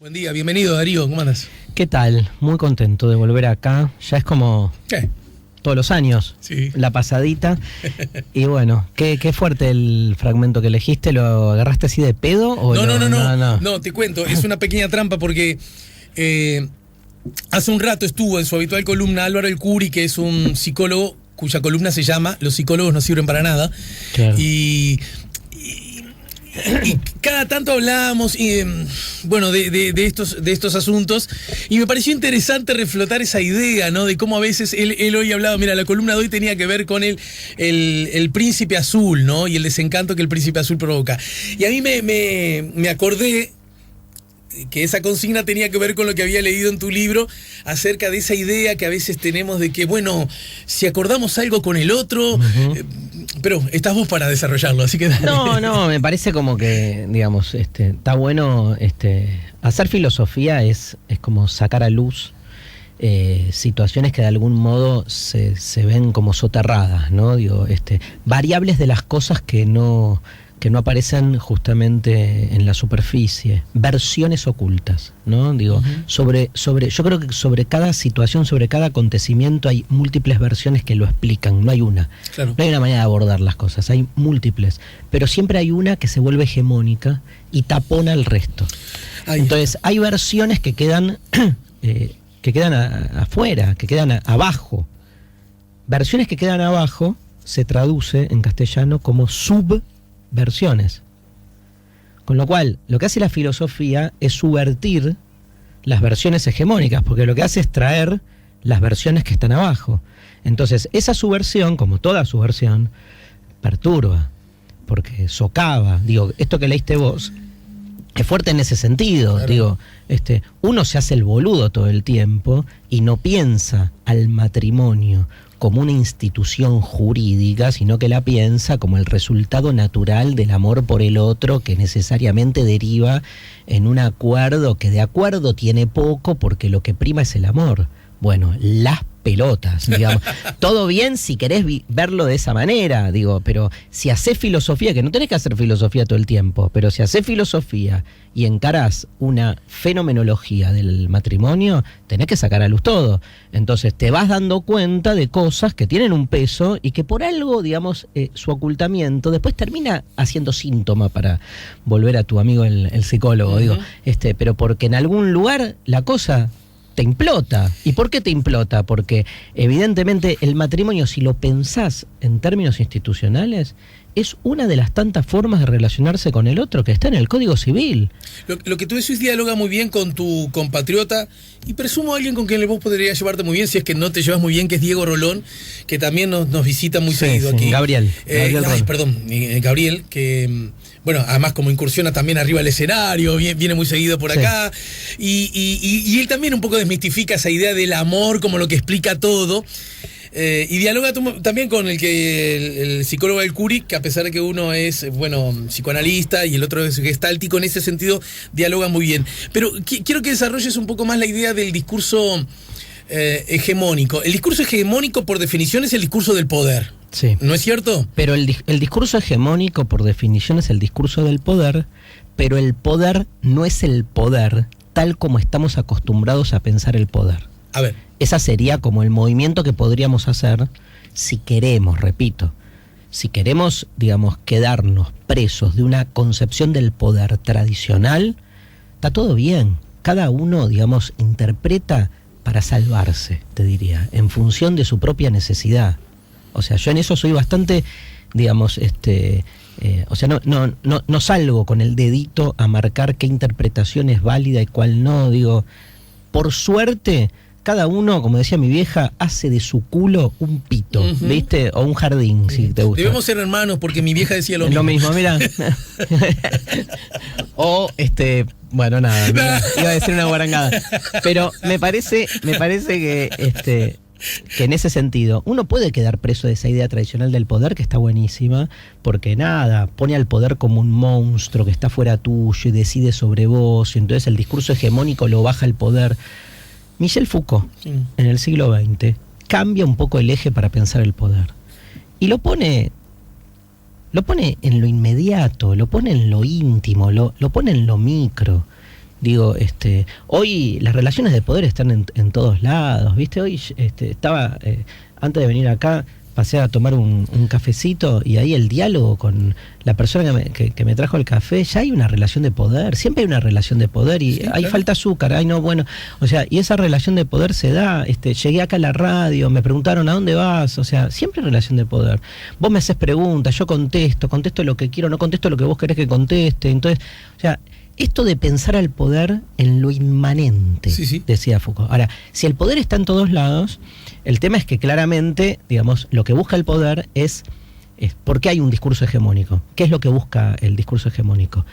Buen día, bienvenido Darío, ¿cómo andas? ¿Qué tal? Muy contento de volver acá. Ya es como todos los años, sí. La pasadita. Y bueno, qué fuerte el fragmento que elegiste. ¿Lo agarraste así de pedo? ¿O no, te cuento, es una pequeña trampa porque hace un rato estuvo en su habitual columna Álvaro El Curi, que es un psicólogo cuya columna se llama Los psicólogos no sirven para nada. Claro. Y cada tanto hablábamos bueno, de estos asuntos, y me pareció interesante reflotar esa idea, ¿no? De cómo a veces él hoy hablaba, mira, la columna de hoy tenía que ver con el príncipe azul, ¿no? Y el desencanto que el príncipe azul provoca. Y a mí me acordé que esa consigna tenía que ver con lo que había leído en tu libro acerca de esa idea que a veces tenemos de que, bueno, si acordamos algo con el otro, pero estás vos para desarrollarlo, así que dale. No, me parece como que, digamos, está bueno, hacer filosofía es como sacar a luz situaciones que de algún modo se ven como soterradas, ¿no? Digo, variables de las cosas que no aparecen justamente en la superficie, versiones ocultas, ¿no? Digo, yo creo que sobre cada situación, sobre cada acontecimiento hay múltiples versiones que lo explican, no hay una. Claro. No hay una manera de abordar las cosas, hay múltiples, pero siempre hay una que se vuelve hegemónica y tapona el resto. Entonces, hay versiones que quedan afuera, que quedan abajo. Versiones que quedan abajo se traduce en castellano como subversiones. Con lo cual, lo que hace la filosofía es subvertir las versiones hegemónicas, porque lo que hace es traer las versiones que están abajo. Entonces, esa subversión, como toda subversión, perturba, porque socava. Digo, esto que leíste vos es fuerte en ese sentido. Claro. Digo, uno se hace el boludo todo el tiempo y no piensa al matrimonio como una institución jurídica, sino que la piensa como el resultado natural del amor por el otro, que necesariamente deriva en un acuerdo que de acuerdo tiene poco, porque lo que prima es el amor. Bueno, las pelotas, digamos. Todo bien si querés verlo de esa manera, digo, pero si hacés filosofía, que no tenés que hacer filosofía todo el tiempo, pero si hacés filosofía y encarás una fenomenología del matrimonio, tenés que sacar a luz todo. Entonces te vas dando cuenta de cosas que tienen un peso y que por algo, digamos, su ocultamiento después termina haciendo síntoma, para volver a tu amigo el psicólogo, digo, pero porque en algún lugar la cosa te implota. ¿Y por qué te implota? Porque evidentemente el matrimonio, si lo pensás en términos institucionales, es una de las tantas formas de relacionarse con el otro que está en el Código Civil. Lo que tú decís dialoga muy bien con tu compatriota, y presumo alguien con quien vos podrías llevarte muy bien, si es que no te llevas muy bien, que es Diego Rolón, que también nos visita muy seguido aquí. Gabriel Gabriel, que bueno, además como incursiona también arriba del escenario, viene muy seguido por acá, y él también un poco desmistifica esa idea del amor como lo que explica todo. Y dialoga también con el psicólogo del Curi, que a pesar de que uno es, bueno, psicoanalista y el otro es gestáltico, en ese sentido dialoga muy bien. Pero quiero que desarrolles un poco más la idea del discurso hegemónico. El discurso hegemónico, por definición, es el discurso del poder. Sí. ¿No es cierto? Pero el discurso hegemónico, por definición, es el discurso del poder, pero el poder no es el poder tal como estamos acostumbrados a pensar el poder. A ver. Esa sería como el movimiento que podríamos hacer si queremos, repito, si queremos, digamos, quedarnos presos de una concepción del poder tradicional, está todo bien. Cada uno, digamos, interpreta para salvarse, te diría, en función de su propia necesidad. O sea, yo en eso soy bastante, digamos, o sea, no salgo con el dedito a marcar qué interpretación es válida y cuál no. Digo, por suerte, cada uno, como decía mi vieja, hace de su culo un pito, ¿viste? O un jardín, si te gusta. Debemos ser hermanos, porque mi vieja decía lo mismo. Lo mismo, mira. O, bueno, nada, iba a decir una guarangada. Pero me parece que en ese sentido uno puede quedar preso de esa idea tradicional del poder, que está buenísima, porque nada, pone al poder como un monstruo que está fuera tuyo y decide sobre vos, y entonces el discurso hegemónico lo baja el poder. Michel Foucault, en el siglo XX, cambia un poco el eje para pensar el poder. Y lo pone en lo inmediato, lo pone en lo íntimo, lo pone en lo micro. Digo, hoy las relaciones de poder están en todos lados, ¿viste? Hoy estaba, antes de venir acá, pasé a tomar un cafecito y ahí el diálogo con la persona que me trajo el café, ya hay una relación de poder, siempre hay una relación de poder y ahí falta azúcar, ay no, bueno, o sea, y esa relación de poder se da, llegué acá a la radio, me preguntaron ¿a dónde vas? O sea, siempre hay relación de poder. Vos me haces preguntas, yo contesto lo que quiero, no contesto lo que vos querés que conteste, entonces, o sea, esto de pensar al poder en lo inmanente, decía Foucault. Ahora, si el poder está en todos lados, el tema es que claramente, digamos, lo que busca el poder es ¿por qué hay un discurso hegemónico? ¿Qué es lo que busca el discurso hegemónico?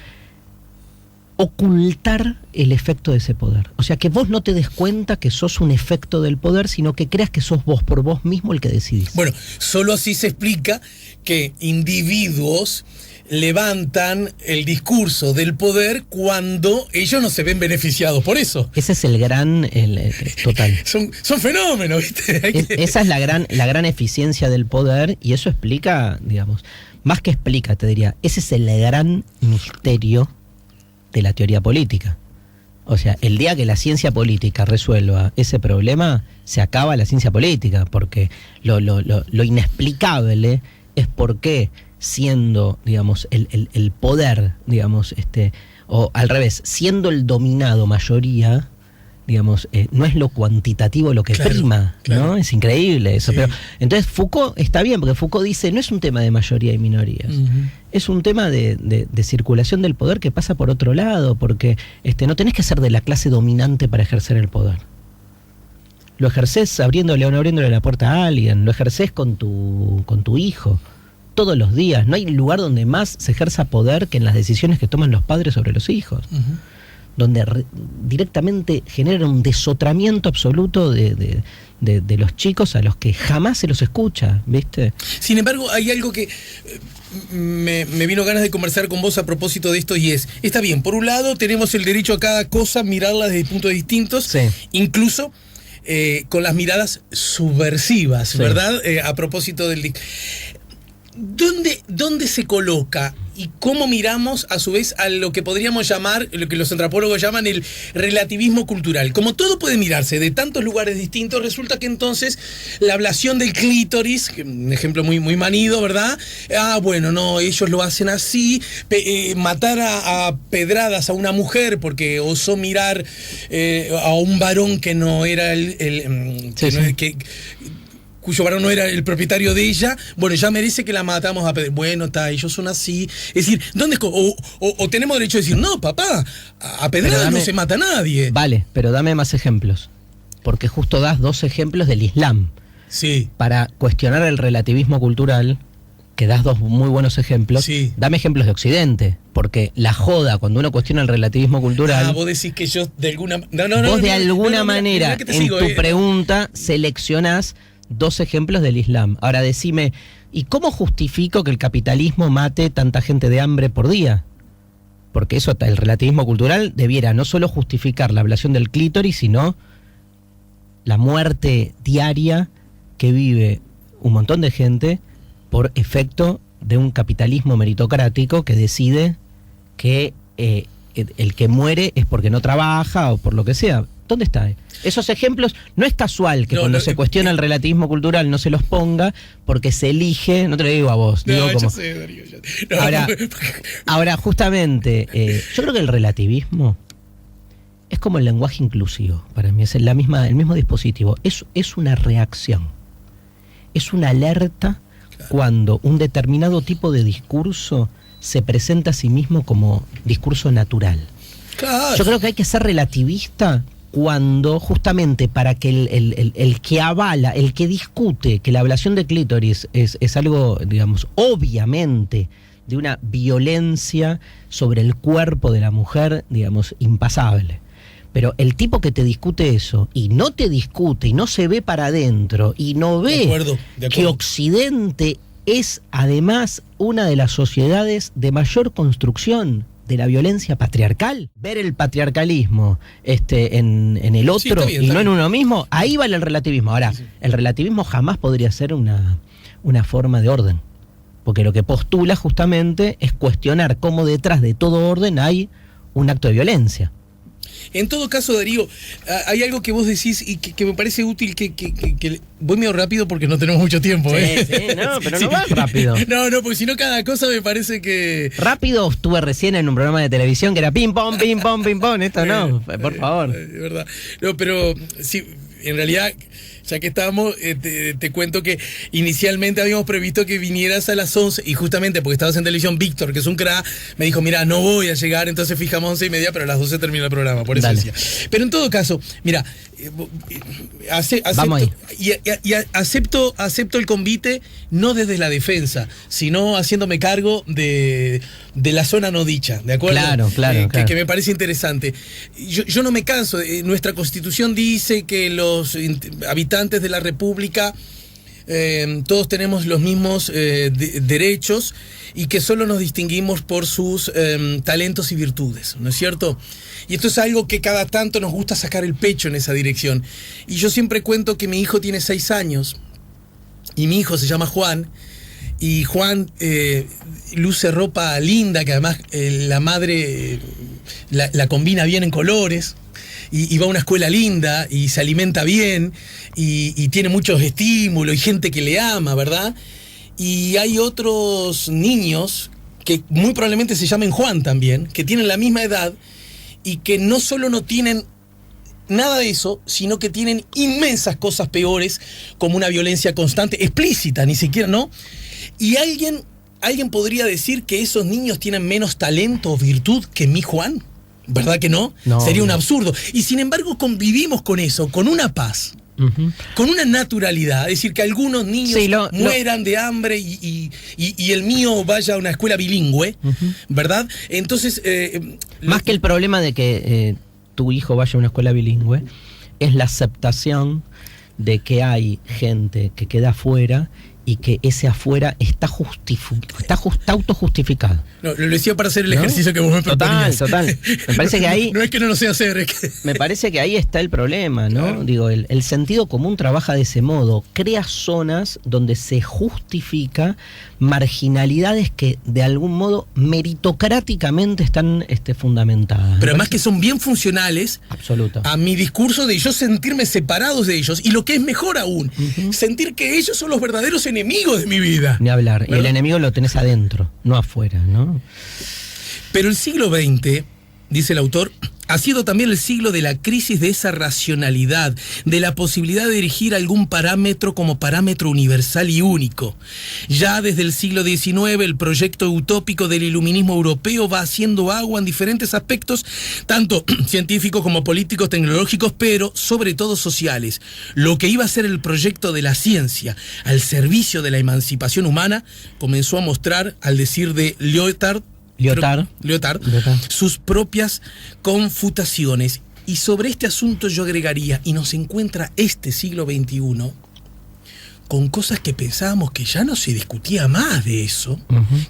Ocultar el efecto de ese poder. O sea, que vos no te des cuenta que sos un efecto del poder, sino que creas que sos vos por vos mismo el que decidís. Bueno, solo así se explica que individuos levantan el discurso del poder cuando ellos no se ven beneficiados por eso. Ese es el gran total. Son fenómenos, ¿viste? Esa es la gran eficiencia del poder y eso explica, digamos, más que explica, te diría, ese es el gran misterio de la teoría política. O sea, el día que la ciencia política resuelva ese problema, se acaba la ciencia política, porque lo inexplicable es por qué siendo, digamos, el poder, digamos, o al revés, siendo el dominado mayoría, digamos, no es lo cuantitativo lo que prima, ¿no? Es increíble eso. Sí. Pero entonces Foucault está bien, porque Foucault dice, no es un tema de mayoría y minorías, es un tema de circulación del poder que pasa por otro lado, porque no tenés que ser de la clase dominante para ejercer el poder. Lo ejercés abriéndole la puerta a alguien, lo ejercés con tu hijo, todos los días. No hay lugar donde más se ejerza poder que en las decisiones que toman los padres sobre los hijos. Donde directamente genera un desotramiento absoluto de los chicos a los que jamás se los escucha, ¿viste? Sin embargo, hay algo que me vino ganas de conversar con vos a propósito de esto y está bien, por un lado tenemos el derecho a cada cosa, mirarla desde puntos distintos, incluso con las miradas subversivas, ¿verdad? A propósito del... ¿Dónde se coloca y cómo miramos a su vez a lo que podríamos llamar, lo que los antropólogos llaman el relativismo cultural? Como todo puede mirarse de tantos lugares distintos, resulta que entonces la ablación del clítoris, un ejemplo muy, muy manido, ¿verdad? Bueno, no, ellos lo hacen así, matar a pedradas a una mujer porque osó mirar a un varón que no era cuyo varón no era el propietario de ella, bueno, ya merece que la matamos a pedradas. Bueno, ellos son así. Es decir, ¿dónde o tenemos derecho a decir, no, papá, a pedradas no se mata a nadie? Vale, pero dame más ejemplos. Porque justo das 2 ejemplos del Islam. Sí. Para cuestionar el relativismo cultural, que das 2 muy buenos ejemplos, dame ejemplos de Occidente. Porque la joda, cuando uno cuestiona el relativismo cultural... vos decís que yo de alguna... vos de alguna manera, en tu pregunta, seleccionás 2 ejemplos del Islam. Ahora decime, ¿y cómo justifico que el capitalismo mate tanta gente de hambre por día? Porque eso, el relativismo cultural debiera no solo justificar la ablación del clítoris, sino la muerte diaria que vive un montón de gente por efecto de un capitalismo meritocrático que decide que el que muere es porque no trabaja o por lo que sea. ¿Dónde está? Esos ejemplos, no es casual que cuando se cuestiona el relativismo cultural no se los ponga, porque se elige, no te lo digo a vos, digo como... Sé, Darío, ahora, justamente, yo creo que el relativismo es como el lenguaje inclusivo, para mí es el mismo dispositivo, es una reacción, es una alerta cuando un determinado tipo de discurso se presenta a sí mismo como discurso natural. Claro. Yo creo que hay que ser relativista cuando justamente para que el que avala, el que discute que la ablación de clítoris es algo, digamos, obviamente de una violencia sobre el cuerpo de la mujer, digamos, impasable. Pero el tipo que te discute eso y no te discute y no se ve para adentro y no ve de acuerdo. Que Occidente es además una de las sociedades de mayor construcción de la violencia patriarcal, ver el patriarcalismo en el otro está bien, y no en uno mismo, ahí vale el relativismo. Ahora, el relativismo jamás podría ser una forma de orden, porque lo que postula justamente es cuestionar cómo detrás de todo orden hay un acto de violencia. En todo caso, Darío, hay algo que vos decís y que me parece útil que voy medio rápido porque no tenemos mucho tiempo. Sí, no, pero no vas rápido. No, porque si no cada cosa me parece que... Rápido estuve recién en un programa de televisión que era ping pong, ping pong, ping pong. Esto no, por favor. De verdad. No, pero sí, en realidad... Ya que estábamos, te cuento que inicialmente habíamos previsto que vinieras a las 11 y justamente porque estabas en televisión, Víctor, que es un crack, me dijo, mira, no voy a llegar, entonces fijamos 11:30, pero a las 12 termina el programa, por eso Dale. decía. Pero en todo caso, mira, Vamos ahí. acepto el convite no desde la defensa, sino haciéndome cargo de la zona no dicha, ¿de acuerdo? Claro. Que me parece interesante. Yo no me canso, nuestra Constitución dice que los habitantes de la República todos tenemos los mismos derechos y que solo nos distinguimos por sus talentos y virtudes, ¿no es cierto? Y esto es algo que cada tanto nos gusta sacar el pecho en esa dirección. Y yo siempre cuento que mi hijo tiene 6 años y mi hijo se llama Juan. Y Juan luce ropa linda, que además la madre la combina bien en colores. Y va a una escuela linda y se alimenta bien y tiene muchos estímulos y gente que le ama, ¿verdad? Y hay otros niños que muy probablemente se llamen Juan también, que tienen la misma edad y que no solo no tienen nada de eso, sino que tienen inmensas cosas peores, como una violencia constante, explícita, ni siquiera, ¿no? Y alguien podría decir que esos niños tienen menos talento o virtud que mi Juan. ¿Verdad que no? Sería un absurdo. Y sin embargo convivimos con eso, con una paz, con una naturalidad. Es decir, que algunos niños mueran de hambre y el mío vaya a una escuela bilingüe, ¿verdad? Entonces... Más que el problema de que tu hijo vaya a una escuela bilingüe, es la aceptación de que hay gente que queda afuera y que ese afuera está autojustificado. No, lo decía para hacer el ejercicio que vos me proponías. Total. Me parece que ahí... No es que no lo sé hacer, es que... Me parece que ahí está el problema, ¿no? Claro. Digo, el sentido común trabaja de ese modo. Crea zonas donde se justifica marginalidades que de algún modo meritocráticamente están fundamentadas. Pero además que son bien funcionales a mi discurso de yo sentirme separados de ellos. Y lo que es mejor aún, sentir que ellos son los verdaderos enemigos de mi vida. Ni hablar. ¿Verdad? Y el enemigo lo tenés adentro, no afuera, ¿no? Pero el siglo XX, dice el autor, ha sido también el siglo de la crisis de esa racionalidad, de la posibilidad de erigir algún parámetro como parámetro universal y único. Ya desde el siglo XIX, el proyecto utópico del iluminismo europeo va haciendo agua en diferentes aspectos, tanto científicos como políticos, tecnológicos, pero sobre todo sociales. Lo que iba a ser el proyecto de la ciencia al servicio de la emancipación humana comenzó a mostrar, al decir de Lyotard, sus propias confutaciones. Y sobre este asunto yo agregaría, y nos encuentra este siglo XXI con cosas que pensábamos que ya no se discutía más de eso,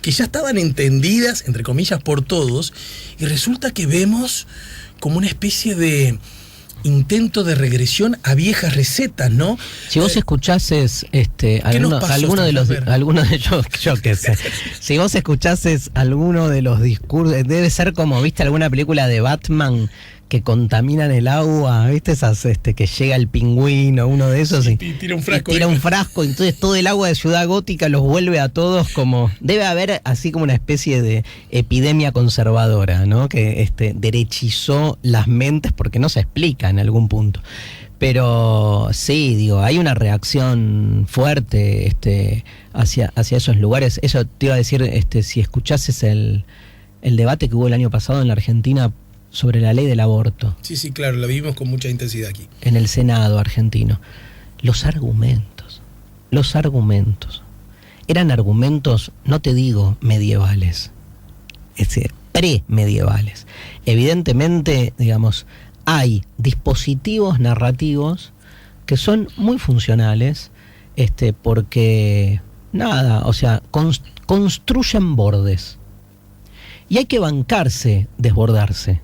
que ya estaban entendidas, entre comillas, por todos, y resulta que vemos como una especie de intento de regresión a viejas recetas, ¿no? Si vos escuchases alguno de los yo qué sé. Si vos escuchases alguno de los discursos, debe ser como, ¿viste alguna película de Batman que contaminan el agua? ¿Viste esas que llega el pingüino, uno de esos? Sí, y tira un frasco. Y entonces todo el agua de Ciudad Gótica los vuelve a todos como... Debe haber así como una especie de epidemia conservadora, ¿no? Que derechizó las mentes porque no se explica en algún punto. Pero sí, digo, hay una reacción fuerte hacia esos lugares. Eso te iba a decir, si escuchases el debate que hubo el año pasado en la Argentina sobre la ley del aborto. Sí, claro, la vivimos con mucha intensidad aquí. En el Senado argentino. Los argumentos. Eran argumentos, no te digo medievales, premedievales. Evidentemente, digamos, hay dispositivos narrativos que son muy funcionales, porque, construyen bordes. Y hay que bancarse, desbordarse.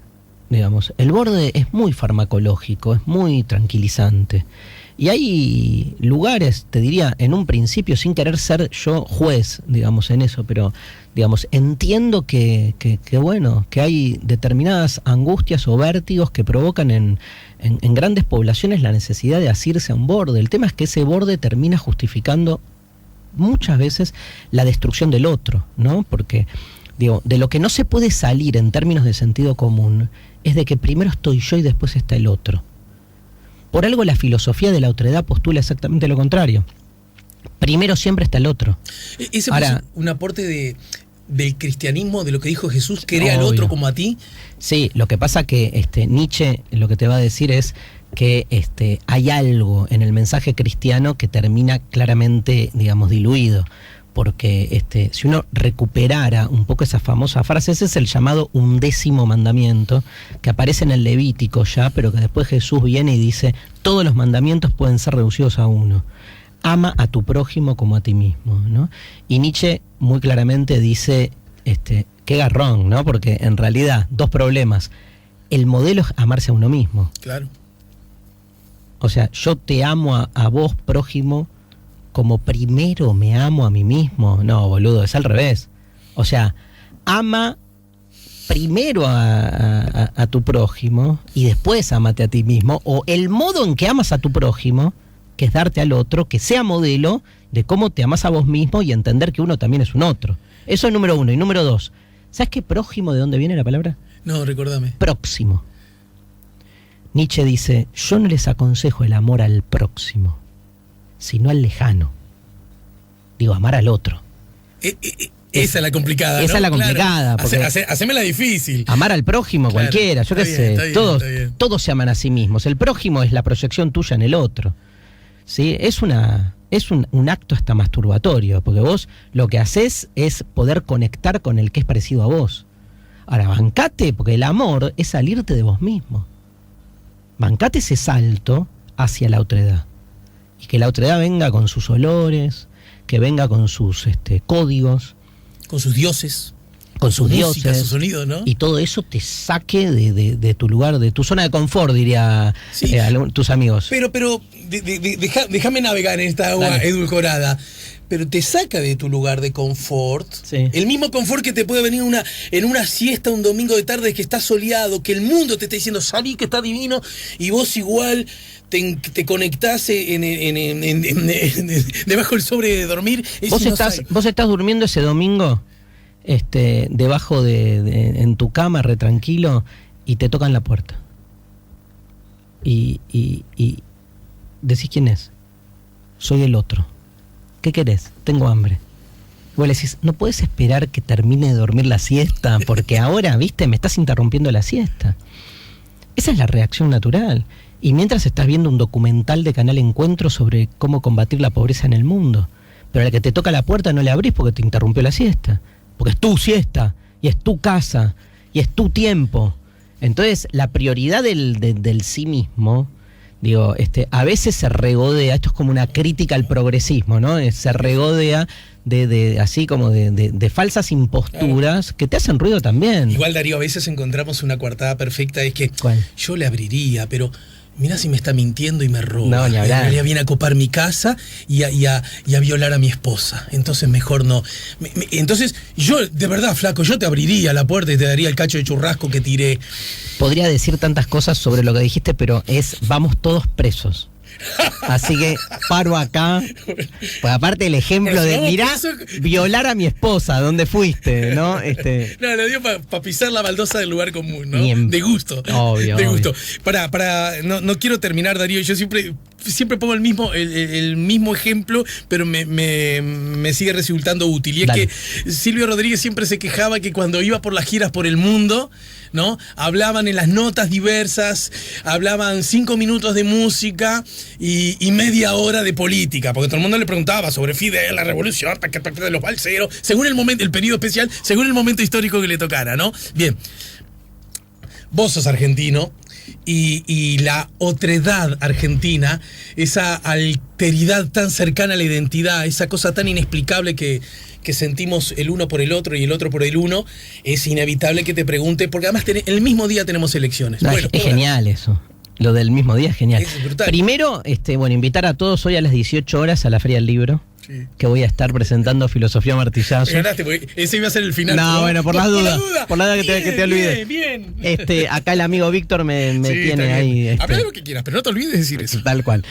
Digamos, el borde es muy farmacológico, es muy tranquilizante, Y hay lugares, te diría, en un principio, sin querer ser yo juez, digamos, en eso, pero, digamos, entiendo que bueno, que hay determinadas angustias o vértigos que provocan en grandes poblaciones la necesidad de asirse a un borde. El tema es que ese borde termina justificando muchas veces la destrucción del otro, ¿no? Porque, digo, de lo que no se puede salir en términos de sentido común es de que primero estoy yo y después está el otro. Por algo la filosofía de la otredad postula exactamente lo contrario. Primero siempre está el otro. Ese fue un aporte del cristianismo, de lo que dijo Jesús, querer al otro como a ti. Sí, lo que pasa que Nietzsche lo que te va a decir es que hay algo en el mensaje cristiano que termina claramente, digamos, diluido. Porque si uno recuperara un poco esa famosa frase, ese es el llamado 11º mandamiento, que aparece en el Levítico ya, pero que después Jesús viene y dice, todos los mandamientos pueden ser reducidos a uno. Ama a tu prójimo como a ti mismo, ¿no? Y Nietzsche muy claramente dice, qué garrón, ¿no? Porque en realidad, dos problemas. El modelo es amarse a uno mismo. Claro. O sea, yo te amo a vos, prójimo, como primero me amo a mí mismo. No, boludo, es al revés. O sea, ama primero a tu prójimo y después amate a ti mismo. O el modo en que amas a tu prójimo, que es darte al otro, que sea modelo de cómo te amas a vos mismo y entender que uno también es un otro. Eso es número uno. Y número dos, ¿sabes qué prójimo, de dónde viene la palabra? No, recordame. Próximo. Nietzsche dice, yo no les aconsejo el amor al próximo, sino al lejano. Digo, amar al otro. Esa es la complicada, ¿no? Esa es la complicada. Claro. Hacémela difícil. Amar al prójimo, claro, cualquiera, yo qué sé. Bien, todos se aman a sí mismos. El prójimo es la proyección tuya en el otro. ¿Sí? Es un acto hasta masturbatorio, porque vos lo que haces es poder conectar con el que es parecido a vos. Ahora, bancate, porque el amor es salirte de vos mismo. Bancate ese salto hacia la otredad. Y que la otredad venga con sus olores, que venga con sus códigos. Con sus dioses. Con sus música, dioses. Su sonido, ¿no? Y todo eso te saque de tu lugar, de tu zona de confort, diría sí. Tus amigos. Pero déjame navegar en esta agua edulcorada. Pero te saca de tu lugar de confort. Sí. El mismo confort que te puede venir en una siesta un domingo de tarde que está soleado, que el mundo te está diciendo, salí que está divino, y vos igual te conectás debajo del sobre de dormir. ¿Vos estás durmiendo ese domingo debajo en tu cama, re tranquilo, y te tocan la puerta? Y decís, ¿quién es? Soy el otro. ¿Qué querés? Tengo hambre. Vos le decís, no puedes esperar que termine de dormir la siesta, porque ahora, viste, me estás interrumpiendo la siesta. Esa es la reacción natural. Y mientras estás viendo un documental de Canal Encuentro sobre cómo combatir la pobreza en el mundo, pero a la que te toca la puerta no le abrís porque te interrumpió la siesta, porque es tu siesta, y es tu casa, y es tu tiempo. Entonces, la prioridad del sí mismo, digo, a veces se regodea, esto es como una crítica al progresismo, ¿no? Se regodea así como de falsas imposturas que te hacen ruido también. Igual, Darío, a veces encontramos una coartada perfecta, es que ¿cuál? Yo le abriría, pero mirá si me está mintiendo y me roba. No, ni hablar. Ella viene a copar mi casa y a violar a mi esposa. Entonces mejor no. Entonces yo, de verdad, flaco, yo te abriría la puerta y te daría el cacho de churrasco que tiré. Podría decir tantas cosas sobre lo que dijiste, pero vamos todos presos. Así que paro acá. Pues aparte el ejemplo de, mirá, violar a mi esposa, ¿dónde fuiste? ¿No? No, lo dio para pisar la baldosa del lugar común, ¿no? De gusto. Obvio. De gusto. No quiero terminar, Darío. Yo siempre pongo el mismo ejemplo, pero me sigue resultando útil. Y es que Silvio Rodríguez siempre se quejaba que cuando iba por las giras por el mundo, ¿no? Hablaban en las notas diversas, hablaban 5 minutos de música y media hora de política, porque todo el mundo le preguntaba sobre Fidel, la revolución, de los balseros, según el momento, el periodo especial, según el momento histórico que le tocara, ¿no? Bien, vos sos argentino y la otredad argentina, esa alteridad tan cercana a la identidad, esa cosa tan inexplicable que sentimos el uno por el otro y el otro por el uno, es inevitable que te pregunte, porque además el mismo día tenemos elecciones. No, bueno, es genial eso. Lo del mismo día es genial. Es brutal. Primero, bueno, invitar a todos hoy a las 18 horas a la Feria del Libro. Sí. Que voy a estar presentando Filosofía Martillazo. Me ganaste, porque ese iba a ser el final. No, bueno, por las dudas. Por la duda que te olvides. Bien. Acá el amigo Víctor me Sí, tiene ahí. Habla de lo que quieras, pero no te olvides de decir eso. Tal cual.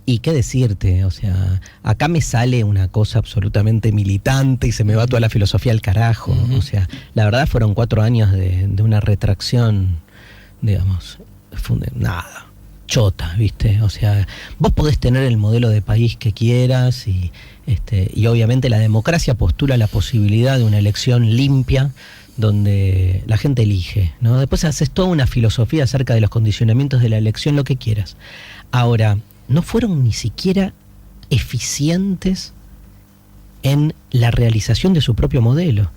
Y qué decirte, o sea, acá me sale una cosa absolutamente militante y se me va toda la filosofía al carajo. O sea, la verdad fueron 4 años de una retracción, digamos, nada. Chota, ¿viste? O sea, vos podés tener el modelo de país que quieras y obviamente la democracia postula la posibilidad de una elección limpia donde la gente elige, ¿no? Después haces toda una filosofía acerca de los condicionamientos de la elección, lo que quieras. Ahora, no fueron ni siquiera eficientes en la realización de su propio modelo.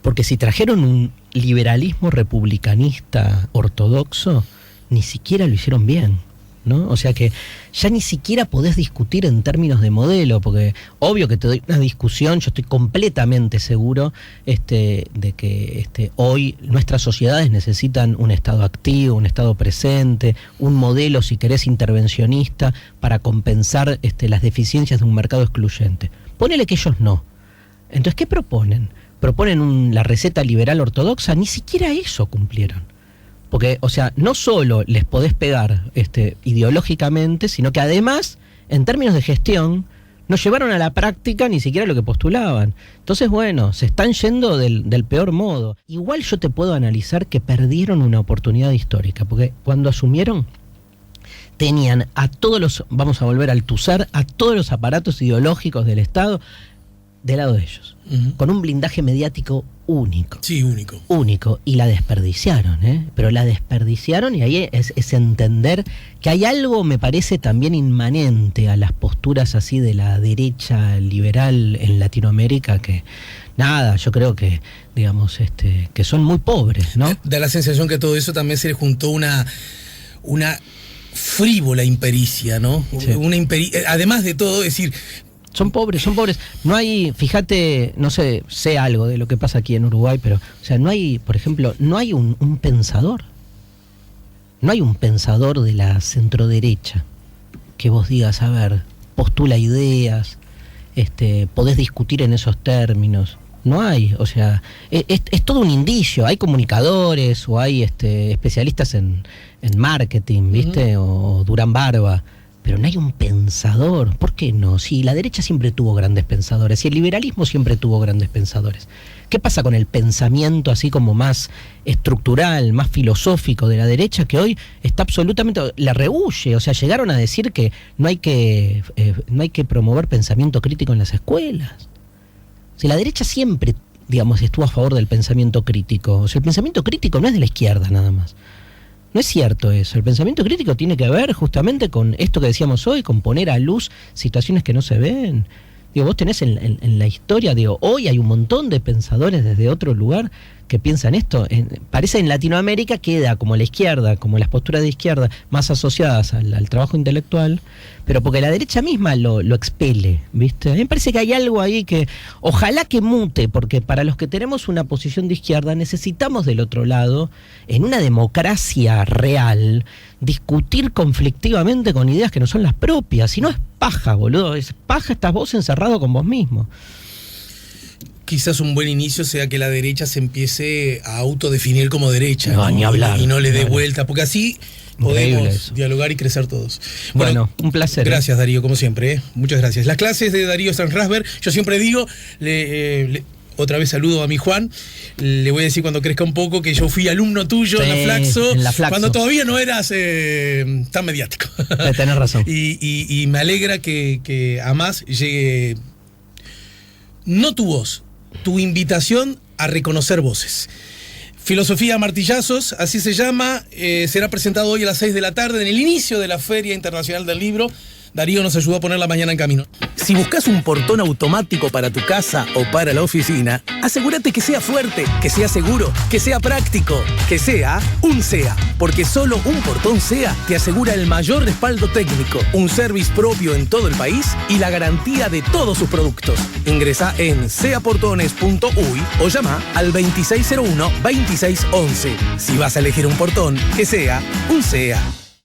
Porque si trajeron un liberalismo republicanista ortodoxo, ni siquiera lo hicieron bien, ¿no? O sea que ya ni siquiera podés discutir en términos de modelo, porque obvio que te doy una discusión, yo estoy completamente seguro de que hoy nuestras sociedades necesitan un Estado activo, un Estado presente, un modelo, si querés, intervencionista para compensar las deficiencias de un mercado excluyente. Ponele que ellos no. Entonces, ¿qué proponen? Proponen la receta liberal ortodoxa, ni siquiera eso cumplieron. Porque, o sea, no solo les podés pegar ideológicamente, sino que además, en términos de gestión, no llevaron a la práctica ni siquiera lo que postulaban. Entonces, bueno, se están yendo del peor modo. Igual yo te puedo analizar que perdieron una oportunidad histórica, porque cuando asumieron, tenían a todos los, vamos a volver al Tusar, a todos los aparatos ideológicos del Estado del lado de ellos, con un blindaje mediático único. Sí, único. Único, y la desperdiciaron, pero la desperdiciaron, y ahí es entender que hay algo, me parece, también inmanente a las posturas así de la derecha liberal en Latinoamérica, que nada, yo creo que, digamos, que son muy pobres, ¿no? Da la sensación que a todo eso también se le juntó una frívola impericia, ¿no? Sí. Además de todo, es decir, son pobres. No hay, fíjate, no sé algo de lo que pasa aquí en Uruguay, pero, o sea, no hay, por ejemplo, no hay un pensador. No hay un pensador de la centroderecha que vos digas, a ver, postula ideas, podés discutir en esos términos. No hay, o sea, es todo un indicio. Hay comunicadores o hay especialistas en marketing, ¿viste? O Durán Barba. Pero no hay un pensador. ¿Por qué no? Si la derecha siempre tuvo grandes pensadores, si el liberalismo siempre tuvo grandes pensadores. ¿Qué pasa con el pensamiento así como más estructural, más filosófico de la derecha, que hoy está absolutamente, la rehúye? O sea, llegaron a decir que no hay que promover pensamiento crítico en las escuelas. O sea, la derecha siempre, digamos, estuvo a favor del pensamiento crítico. O sea, el pensamiento crítico no es de la izquierda nada más. No es cierto eso. El pensamiento crítico tiene que ver justamente con esto que decíamos hoy, con poner a luz situaciones que no se ven. Digo, vos tenés en la historia, hoy hay un montón de pensadores desde otro lugar que piensan esto. Parece en Latinoamérica queda como la izquierda, como las posturas de izquierda más asociadas al trabajo intelectual, pero porque la derecha misma lo expele, ¿viste? A mí me parece que hay algo ahí que ojalá que mute, porque para los que tenemos una posición de izquierda necesitamos del otro lado, en una democracia real, discutir conflictivamente con ideas que no son las propias. Si no es paja, boludo, es paja, estás vos encerrado con vos mismo. Quizás un buen inicio sea que la derecha se empiece a autodefinir como derecha, no, ni hablar, y no le dé vuelta, porque así podemos dialogar y crecer todos. Bueno, un placer. Gracias, Darío, como siempre. Muchas gracias. Las clases de Darío Sanrasberg, yo siempre digo, otra vez saludo a mi Juan, le voy a decir cuando crezca un poco que yo fui alumno tuyo en la Flaxo, cuando todavía no eras tan mediático. Tenés razón. Y me alegra que a más llegue, no tu voz, tu invitación a reconocer voces. Filosofía Martillazos, así se llama, será presentado hoy a las 6 de la tarde en el inicio de la Feria Internacional del Libro. Darío nos ayudó a poner la mañana en camino. Si buscas un portón automático para tu casa o para la oficina, asegúrate que sea fuerte, que sea seguro, que sea práctico, que sea un SEA. Porque solo un portón SEA te asegura el mayor respaldo técnico, un service propio en todo el país y la garantía de todos sus productos. Ingresa en seaportones.uy o llama al 2601-2611. Si vas a elegir un portón, que sea un SEA.